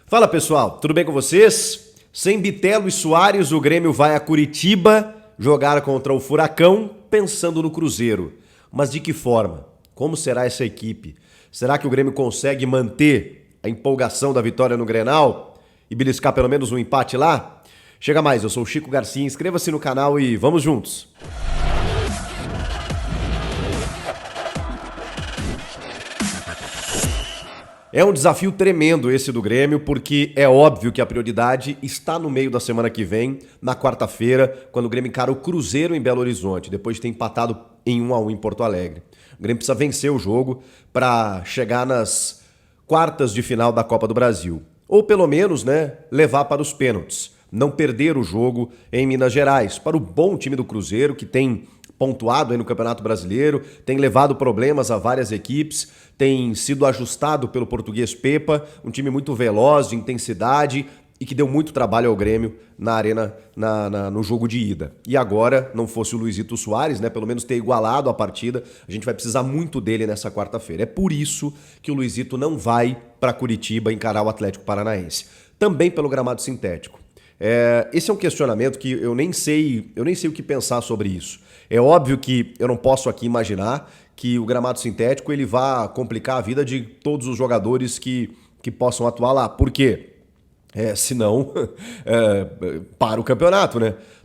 Fala pessoal, tudo bem com vocês? Sem Bitelo e Soares, o Grêmio vai a Curitiba jogar contra o Furacão, pensando no Cruzeiro. Mas de que forma? Como será essa equipe? Será que o Grêmio consegue manter a empolgação da vitória no Grenal e beliscar pelo menos um empate lá? Chega mais, eu sou o Chico Garcia, inscreva-se no canal e vamos juntos! É um desafio tremendo esse do Grêmio, porque é óbvio que a prioridade está no meio da semana que vem, na quarta-feira, quando o Grêmio encara o Cruzeiro em Belo Horizonte, depois de ter empatado em 1-1 em Porto Alegre. O Grêmio precisa vencer o jogo para chegar nas quartas de final da Copa do Brasil. Ou pelo menos, levar para os pênaltis. Não perder o jogo em Minas Gerais, para o bom time do Cruzeiro, que tem pontuado aí no Campeonato Brasileiro, tem levado problemas a várias equipes, tem sido ajustado pelo português Pepa, um time muito veloz, de intensidade e que deu muito trabalho ao Grêmio na arena, no jogo de ida. E agora, não fosse o Luizito Soares, pelo menos ter igualado a partida, a gente vai precisar muito dele nessa quarta-feira. É por isso que o Luizito não vai para Curitiba encarar o Atlético Paranaense. Também pelo gramado sintético. Esse é um questionamento que eu nem sei o que pensar sobre isso. É óbvio que eu não posso aqui imaginar que o gramado sintético ele vá complicar a vida de todos os jogadores que possam atuar lá. Por quê? Senão, para o campeonato,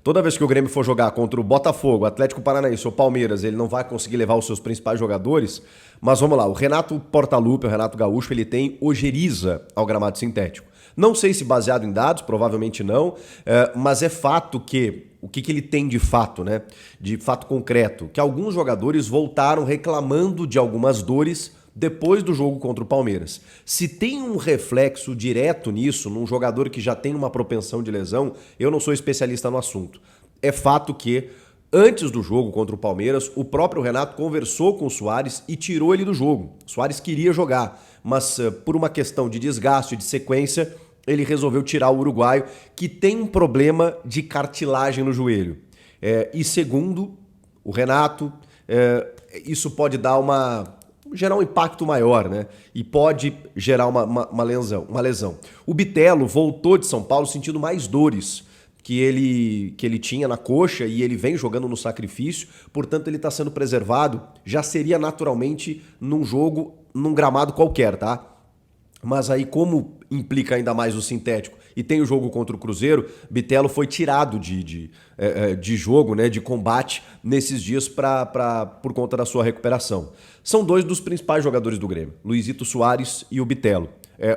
Toda vez que o Grêmio for jogar contra o Botafogo, Atlético Paranaense ou Palmeiras, ele não vai conseguir levar os seus principais jogadores. Mas vamos lá, o Renato Portaluppi, o Renato Gaúcho, ele tem ojeriza ao gramado sintético. Não sei se baseado em dados, provavelmente não, mas é fato que, o que ele tem de fato, de fato concreto, que alguns jogadores voltaram reclamando de algumas dores depois do jogo contra o Palmeiras. Se tem um reflexo direto nisso, num jogador que já tem uma propensão de lesão, eu não sou especialista no assunto. É fato que, antes do jogo contra o Palmeiras, o próprio Renato conversou com o Soares e tirou ele do jogo. O Soares queria jogar, mas por uma questão de desgaste, de sequência, ele resolveu tirar o uruguaio, que tem um problema de cartilagem no joelho. E segundo o Renato, isso pode gerar um impacto maior, E pode gerar uma lesão. O Bitelo voltou de São Paulo sentindo mais dores que ele tinha na coxa e ele vem jogando no sacrifício, portanto ele está sendo preservado, já seria naturalmente num jogo, num gramado qualquer, tá? Mas aí, como implica ainda mais o sintético e tem o jogo contra o Cruzeiro, Bitelo foi tirado de jogo, de combate nesses dias por conta da sua recuperação. São dois dos principais jogadores do Grêmio, Luizito Soares e o Bitelo.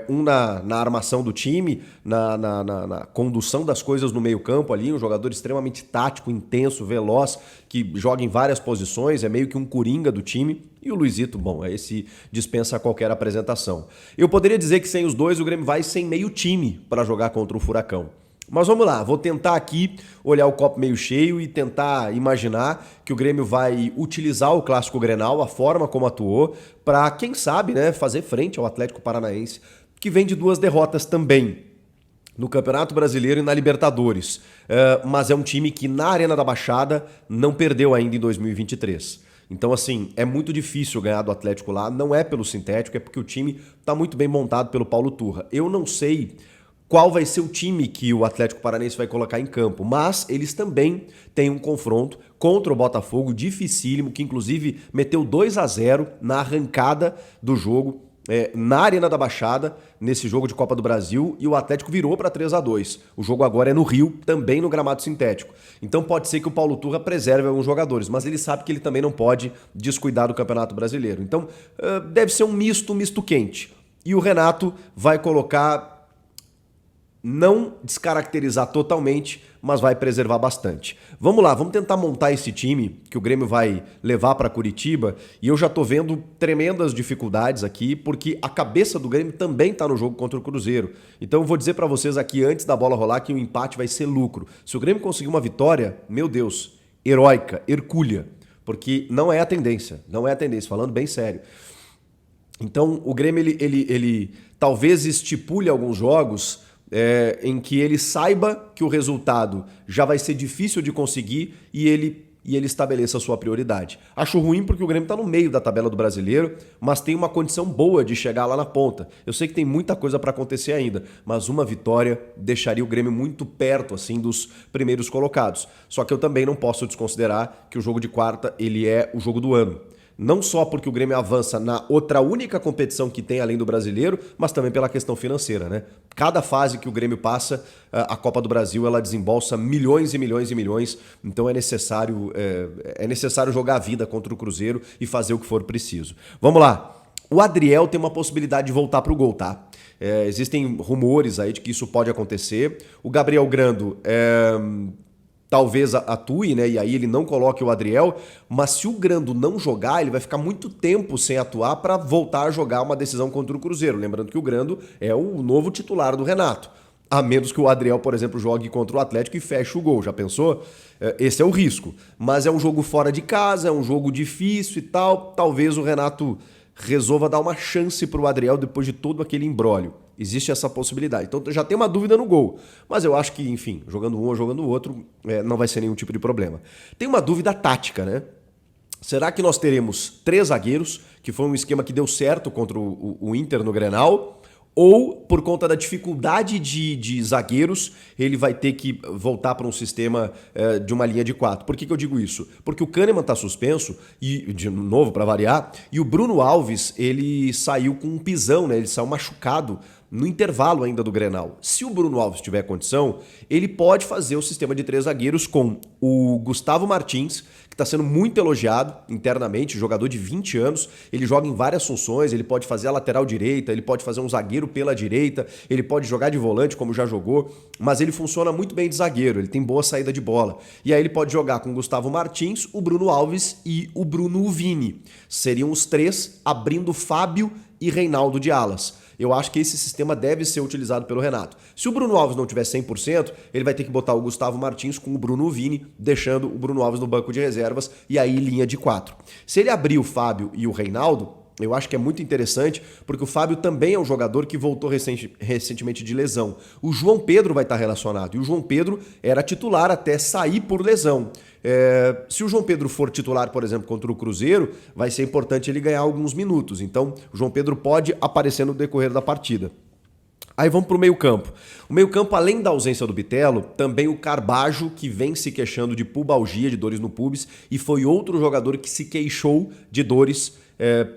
Um na armação do time, na condução das coisas no meio-campo ali, um jogador extremamente tático, intenso, veloz, que joga em várias posições, é meio que um coringa do time. E o Luizito, esse dispensa qualquer apresentação. Eu poderia dizer que sem os dois o Grêmio vai sem meio time para jogar contra o Furacão. Mas vamos lá, vou tentar aqui olhar o copo meio cheio e tentar imaginar que o Grêmio vai utilizar o Clássico Grenal, a forma como atuou, para, quem sabe, fazer frente ao Atlético Paranaense, que vem de 2 derrotas também, no Campeonato Brasileiro e na Libertadores. Mas é um time que na Arena da Baixada não perdeu ainda em 2023. Então, assim, é muito difícil ganhar do Atlético lá, não é pelo sintético, é porque o time está muito bem montado pelo Paulo Turra. Eu não sei qual vai ser o time que o Atlético Paranaense vai colocar em campo, mas eles também têm um confronto contra o Botafogo dificílimo, que inclusive meteu 2-0 na arrancada do jogo, na Arena da Baixada, nesse jogo de Copa do Brasil, e o Atlético virou para 3-2. O jogo agora é no Rio, também no gramado sintético. Então pode ser que o Paulo Turra preserve alguns jogadores, mas ele sabe que ele também não pode descuidar do Campeonato Brasileiro. Então deve ser um misto quente. E o Renato vai colocar, não descaracterizar totalmente, mas vai preservar bastante. Vamos lá, vamos tentar montar esse time que o Grêmio vai levar para Curitiba, e eu já tô vendo tremendas dificuldades aqui, porque a cabeça do Grêmio também tá no jogo contra o Cruzeiro. Então eu vou dizer para vocês aqui antes da bola rolar que o empate vai ser lucro. Se o Grêmio conseguir uma vitória, meu Deus, heróica, hercúlea, porque não é a tendência, falando bem sério. Então o Grêmio ele talvez estipule alguns jogos em que ele saiba que o resultado já vai ser difícil de conseguir e e ele estabeleça a sua prioridade. Acho ruim porque o Grêmio está no meio da tabela do Brasileiro, mas tem uma condição boa de chegar lá na ponta. Eu sei que tem muita coisa para acontecer ainda, mas uma vitória deixaria o Grêmio muito perto assim dos primeiros colocados. Só que eu também não posso desconsiderar que o jogo de quarta ele é o jogo do ano. Não só porque o Grêmio avança na outra única competição que tem além do Brasileiro, mas também pela questão financeira, né? Cada fase que o Grêmio passa, a Copa do Brasil ela desembolsa milhões e milhões e milhões, então é necessário jogar a vida contra o Cruzeiro e fazer o que for preciso. Vamos lá. O Adriel tem uma possibilidade de voltar para o gol, tá? Existem rumores aí de que isso pode acontecer. O Gabriel Grando talvez atue, né? E aí ele não coloque o Adriel, mas se o Grando não jogar, ele vai ficar muito tempo sem atuar para voltar a jogar uma decisão contra o Cruzeiro. Lembrando que o Grando é o novo titular do Renato. A menos que o Adriel, por exemplo, jogue contra o Atlético e feche o gol. Já pensou? Esse é o risco. Mas é um jogo fora de casa, é um jogo difícil e tal. Talvez o Renato resolva dar uma chance para o Adriel depois de todo aquele imbróglio. Existe essa possibilidade. Então já tem uma dúvida no gol. Mas eu acho que, enfim, jogando um ou jogando o outro, não vai ser nenhum tipo de problema. Tem uma dúvida tática, né? Será que nós teremos 3 zagueiros, que foi um esquema que deu certo contra o Inter no Grenal? Ou, por conta da dificuldade de zagueiros, ele vai ter que voltar para um sistema de uma linha de 4. Por que eu digo isso? Porque o Kahneman está suspenso, e de novo, para variar, e o Bruno Alves, ele saiu com um pisão, né? Ele saiu machucado no intervalo ainda do Grenal. Se o Bruno Alves tiver condição, ele pode fazer o sistema de 3 zagueiros com o Gustavo Martins, que está sendo muito elogiado internamente, jogador de 20 anos, ele joga em várias funções, ele pode fazer a lateral direita, ele pode fazer um zagueiro pela direita, ele pode jogar de volante, como já jogou, mas ele funciona muito bem de zagueiro, ele tem boa saída de bola. E aí ele pode jogar com o Gustavo Martins, o Bruno Alves e o Bruno Vini. Seriam os 3 abrindo Fábio e Reinaldo de alas. Eu acho que esse sistema deve ser utilizado pelo Renato. Se o Bruno Alves não tiver 100%, ele vai ter que botar o Gustavo Martins com o Bruno Vini, deixando o Bruno Alves no banco de reservas e aí linha de 4. Se ele abrir o Fábio e o Reinaldo, eu acho que é muito interessante, porque o Fábio também é um jogador que voltou recentemente de lesão. O João Pedro vai estar relacionado, e o João Pedro era titular até sair por lesão. Se o João Pedro for titular, por exemplo, contra o Cruzeiro, vai ser importante ele ganhar alguns minutos. Então, o João Pedro pode aparecer no decorrer da partida. Aí vamos para o meio-campo. O meio-campo, além da ausência do Bitelo, também o Carbajo, que vem se queixando de pubalgia, de dores no pubis, e foi outro jogador que se queixou de dores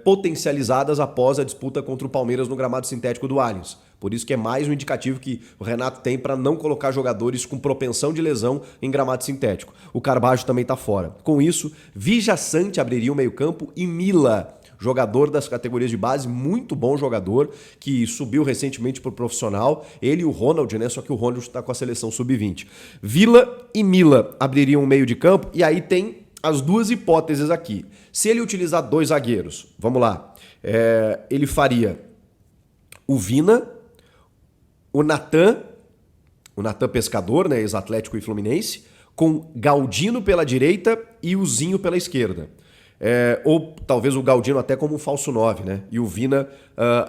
potencializadas após a disputa contra o Palmeiras no gramado sintético do Allianz. Por isso que é mais um indicativo que o Renato tem para não colocar jogadores com propensão de lesão em gramado sintético. O Carbajo também está fora. Com isso, Vijaçante abriria o meio-campo e Mila, jogador das categorias de base, muito bom jogador, que subiu recentemente para o profissional. Ele e o Ronald, né? Só que o Ronald está com a seleção sub-20. Vila e Mila abririam o meio de campo e aí tem as duas hipóteses aqui. Se ele utilizar 2 zagueiros, vamos lá, ele faria o Vina, o Natan Pescador, né, ex-Atlético e Fluminense, com Galdino pela direita e o Zinho pela esquerda. Ou talvez o Galdino até como um falso 9, né? E o Vina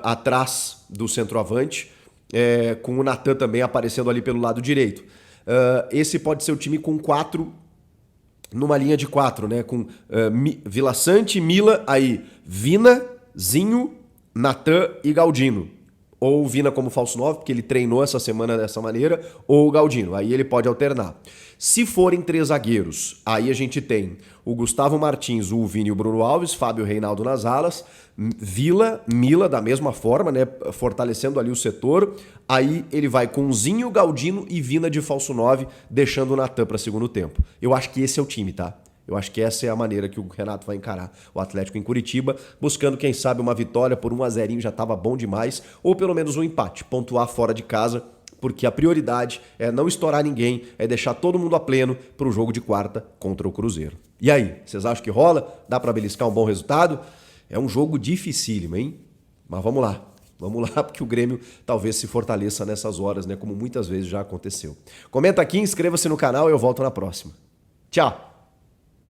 atrás do centroavante, com o Natan também aparecendo ali pelo lado direito. Esse pode ser o time com 4 numa linha de 4, né? Com Vilaçante, Mila, aí Vina, Zinho, Natan e Galdino. Ou o Vina como falso 9, porque ele treinou essa semana dessa maneira, ou o Galdino. Aí ele pode alternar. Se forem 3 zagueiros, aí a gente tem o Gustavo Martins, o Vini e o Bruno Alves, Fábio e Reinaldo nas alas, Vila, Mila da mesma forma, né, fortalecendo ali o setor. Aí ele vai com Zinho, Galdino e Vina de falso 9, deixando o Natan para segundo tempo. Eu acho que esse é o time, tá? Eu acho que essa é a maneira que o Renato vai encarar o Atlético em Curitiba, buscando, quem sabe, uma vitória por 1-0, já estava bom demais, ou pelo menos um empate, pontuar fora de casa, porque a prioridade é não estourar ninguém, é deixar todo mundo a pleno para o jogo de quarta contra o Cruzeiro. E aí, vocês acham que rola? Dá para beliscar um bom resultado? É um jogo dificílimo, hein? Mas vamos lá. Vamos lá, porque o Grêmio talvez se fortaleça nessas horas, né? Como muitas vezes já aconteceu. Comenta aqui, inscreva-se no canal e eu volto na próxima. Tchau!